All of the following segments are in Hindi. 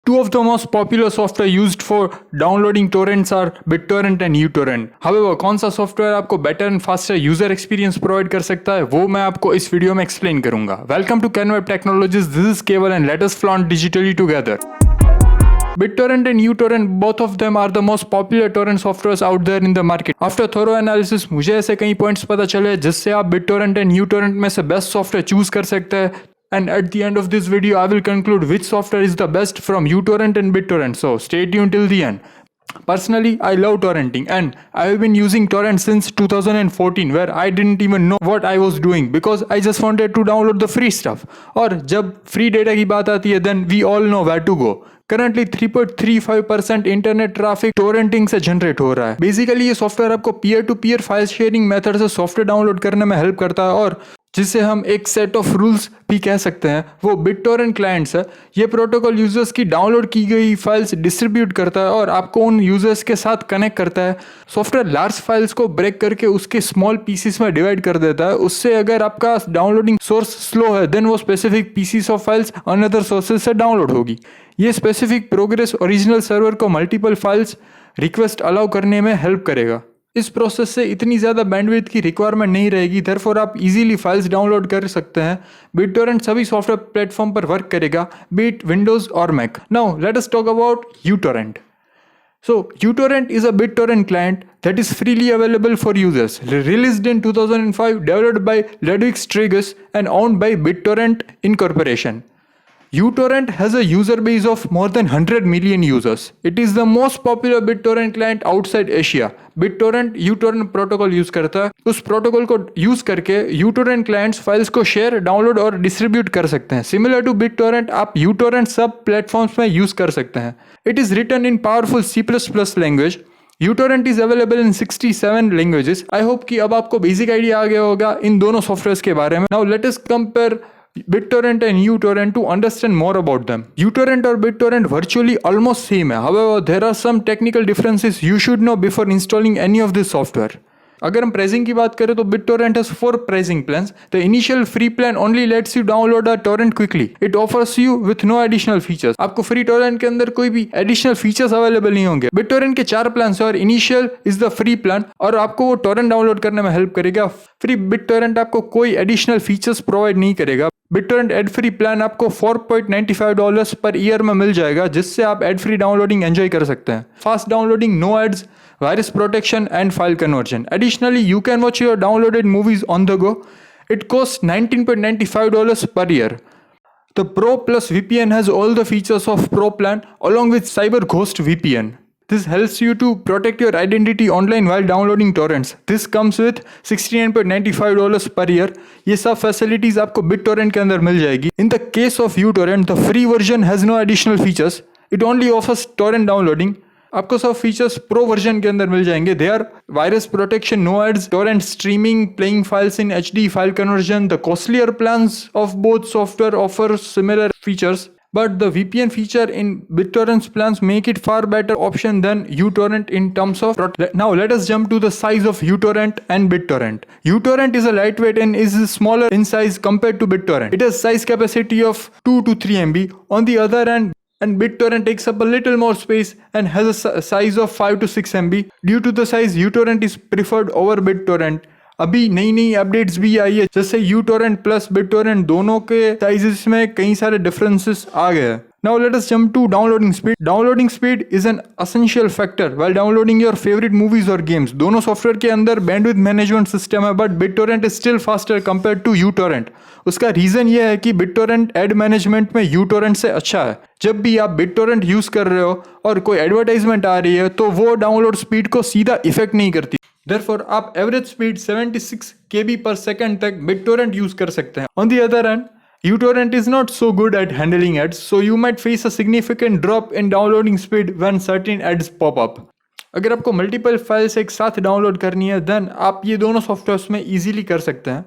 Two of the most popular software used for downloading torrents are BitTorrent and uTorrent. However, कौन सा सॉफ्टवेयर आपको better and faster user experience provide कर सकता है वो मैं आपको इस वीडियो में एक्सप्लेन करूंगा. Welcome to KenWeb Technologies. This is Keval and let us flaunt digitally together. BitTorrent and uTorrent, both of them are the most popular torrent softwares out there in the market. After thorough analysis, मुझे ऐसे कई पॉइंट्स पता चले जिससे आप BitTorrent and uTorrent में से बेस्ट सॉफ्टवेयर चूज कर सकते हैं. And at the end of this video, I will conclude which software is the best from uTorrent and BitTorrent. So stay tuned till the end. Personally, I love torrenting and I have been using torrent since 2014 where I didn't even know what I was doing because I just wanted to download the free stuff. और जब free data की बात आती है then we all know where to go. Currently 3.35% internet traffic torrenting से जनरेट हो रहा है. बेसिकली ये सॉफ्टवेयर आपको peer to peer file sharing method से सॉफ्टवेयर डाउनलोड करने में हेल्प करता है और जिसे हम एक सेट ऑफ रूल्स भी कह सकते हैं वो BitTorrent क्लाइंट्स है. ये प्रोटोकॉल यूजर्स की डाउनलोड की गई फाइल्स डिस्ट्रीब्यूट करता है और आपको उन यूजर्स के साथ कनेक्ट करता है. सॉफ्टवेयर लार्ज फाइल्स को ब्रेक करके उसके स्मॉल पीसीस में डिवाइड कर देता है. उससे अगर आपका डाउनलोडिंग सोर्स स्लो है देन वो specific pieces of files another sources से डाउनलोड होगी. ये स्पेसिफिक प्रोग्रेस ओरिजिनल सर्वर को मल्टीपल फाइल्स रिक्वेस्ट अलाउ करने में हेल्प करेगा. इस प्रोसेस से इतनी ज़्यादा बैंडविड्थ की रिक्वायरमेंट नहीं रहेगी, देयरफॉर आप इजीली फाइल्स डाउनलोड कर सकते हैं. BitTorrent सभी सॉफ्टवेयर प्लेटफॉर्म पर वर्क करेगा, बी इट विंडोज और Mac. Now let us talk about uTorrent. So uTorrent is a BitTorrent client that is freely available for users. Released in 2005, developed by Ludwig Strigus and owned by BitTorrent Incorporation. uTorrent has a user base of more than 100 million users. It is the most popular BitTorrent client outside Asia. BitTorrent uTorrent protocol use करता है. उस प्रोटोकॉल को यूज करके uTorrent क्लाइंट्स फाइल्स को शेयर, डाउनलोड और डिस्ट्रीब्यूट कर सकते हैं. सिमिलर टू BitTorrent, आप uTorrent सब प्लेटफॉर्म्स में यूज कर सकते हैं. It is written in powerful C++ language. uTorrent is available in 67 languages. I hope कि अब आपको बेसिक आइडिया आ गया होगा इन दोनों सॉफ्टवेयर्स के बारे में. Now let us compare BitTorrent and uTorrent to understand more about them. uTorrent और BitTorrent virtually almost same है. However, there are some technical differences you should know before installing any of this software. अगर हम प्राइसिंग की बात करें तो BitTorrent has 4 pricing plans. The initial free plan only lets you download a torrent quickly. It offers you with no additional features. आपको फ्री टोरेंट के अंदर कोई भी एडिशनल फीचर्स अवेलेबल नहीं होंगे. BitTorrent के 4 प्लान है और initial is the free plan और आपको वो टोरेंट डाउनलोड करने में हेल्प करेगा. फ्री BitTorrent आपको कोई एडिशनल फीचर्स प्रोवाइड नहीं करेगा. BitTorrent एड फ्री प्लान आपको $4.95 पर ईयर में मिल जाएगा जिससे आप एड फ्री डाउनलोडिंग एंजॉय कर सकते हैं. Fast downloading, no ads, virus protection and file conversion. Additionally, you can watch your downloaded movies on the go. It costs $19.95 per year. The Pro Plus VPN has all the features of Pro plan along with Cyber Ghost VPN. This helps you to protect your identity online while downloading torrents. This comes with $69.95 per year. ये सब facilities आपको BitTorrent के अंदर मिल जाएगी. In the case of uTorrent, the free version has no additional features. It only offers torrent downloading. आपको सब फीचर्स प्रो वर्जन के अंदर मिल जाएंगे. They are virus protection, no ads, torrent streaming, playing files in HD, file conversion. The costlier plans of both software offer similar features but the VPN feature in BitTorrent's plans make it far better option than uTorrent in terms of Now let us jump to the size of uTorrent and BitTorrent. uTorrent is a lightweight and is smaller in size compared to BitTorrent. It has size capacity of 2 to 3 MB. On the other hand, and BitTorrent takes up a little more space and has a size of 5 to 6 MB. Due to the size, uTorrent is preferred over BitTorrent. अभी नई नई अपडेट्स भी आई है जैसे uTorrent प्लस BitTorrent दोनों के साइजेस में कई सारे डिफरेंसेस आ गए हैं. Now let us jump to downloading speed. Downloading speed is an essential factor while downloading your favorite movies or games. दोनों सॉफ्टवेयर के अंदर bandwidth management system है but BitTorrent is still faster compared to uTorrent. उसका रीजन ये है कि BitTorrent एड मैनेजमेंट में uTorrent से अच्छा है. जब भी आप BitTorrent यूज कर रहे हो और कोई एडवर्टाइजमेंट आ रही है तो वो डाउनलोड स्पीड को सीधा इफेक्ट नहीं करती. Therefore, आप average speed 76 KB per second तक BitTorrent यूज कर सकते हैं. On the other hand, uTorrent is not so good at handling ads, so you might face a significant drop in downloading speed when certain ads pop up. अगर आपको मल्टीपल फाइल्स एक साथ डाउनलोड करनी है देन आप ये दोनों सॉफ्टवेयर्स में इजीली कर सकते हैं.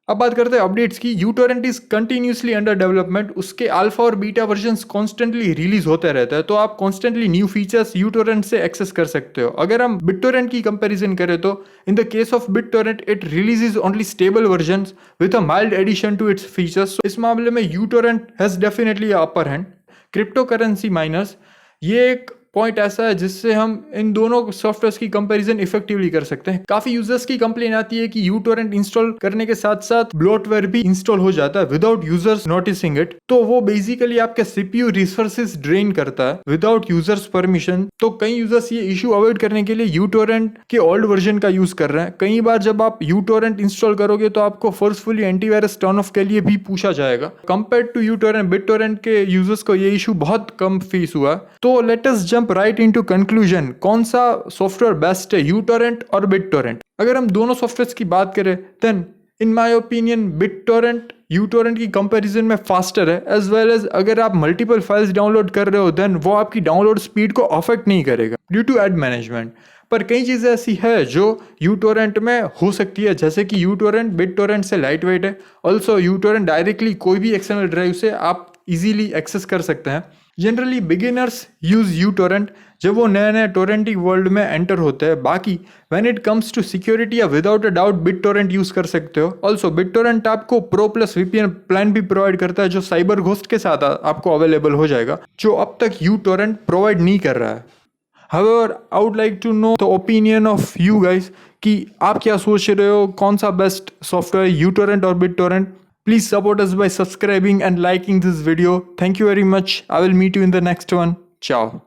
अब बात करते हैं अपडेट्स की. uTorrent is continuously under development. उसके अल्फा और बीटा वर्जन्स कॉन्स्टेंटली रिलीज होते रहते हैं तो आप कॉन्स्टेंटली न्यू फीचर्स uTorrent से एक्सेस कर सकते हो. अगर हम BitTorrent की कंपैरिजन करें तो in the case of BitTorrent it releases only stable versions with a mild addition to its features. इस मामले में uTorrent has definitely upper hand. Cryptocurrency miners, ये एक पॉइंट ऐसा है जिससे हम इन दोनों सॉफ्टवेयर की कंपैरिजन इफेक्टिवली कर सकते हैं। काफी यूजर्स की कंप्लेन आती है कि uTorrent इंस्टॉल करने के साथ साथ ब्लोटवेयर भी इंस्टॉल हो जाता है विदाउट यूजर्स नोटिसिंग इट। तो वो बेसिकली आपके सीपीयू रिसोर्सेज ड्रेन करता है विदाउट यूजर्स परमिशन। तो कई यूजर्स ये इशू अवॉइड करने के लिए uTorrent के ओल्ड वर्जन का यूज कर रहे हैं। कई बार जब आप uTorrent इंस्टॉल करोगे तो आपको फोर्सफुली एंटीवायरस टर्न ऑफ के लिए भी पूछा जाएगा। कंपेयर टू uTorrent, BitTorrent के यूजर्स को ये इशू बहुत कम फेस हुआ। तो let us jump right into conclusion, कौन सा सॉफ्टवेयर बेस्ट है, uTorrent और BitTorrent? अगर हम दोनों सॉफ्टवेयर की बात करें then in my opinion BitTorrent uTorrent की कंपैरिजन में फास्टर है, एज वेल एज अगर आप मल्टीपल फाइल्स डाउनलोड कर रहे हो देन वो आपकी डाउनलोड स्पीड को अफेक्ट नहीं करेगा ड्यू टू एड मैनेजमेंट। पर कई चीज़ें ऐसी है जो uTorrent में हो सकती है, जैसे कि uTorrent BitTorrent से लाइट वेट है। ऑल्सो uTorrent डायरेक्टली कोई भी एक्सटर्नल ड्राइव से आप इजीली एक्सेस कर सकते हैं। जनरली बिगिनर्स यूज uTorrent जब वो नए नए टोरेंटिंग वर्ल्ड में एंटर होते हैं। बाकी when it comes to security या without a doubt BitTorrent use कर सकते हो। ऑल्सो BitTorrent आपको प्रो प्लस VPN प्लान भी प्रोवाइड करता है जो साइबर घोस्ट के साथ आपको अवेलेबल हो जाएगा, जो अब तक uTorrent प्रोवाइड नहीं कर रहा है। However, I would like to know the opinion of you guys कि आप क्या सोच रहे हो, कौन सा बेस्ट सॉफ्टवेयर uTorrent और BitTorrent? Please support us by subscribing and liking this video. Thank you very much. I will meet you in the next one. Ciao.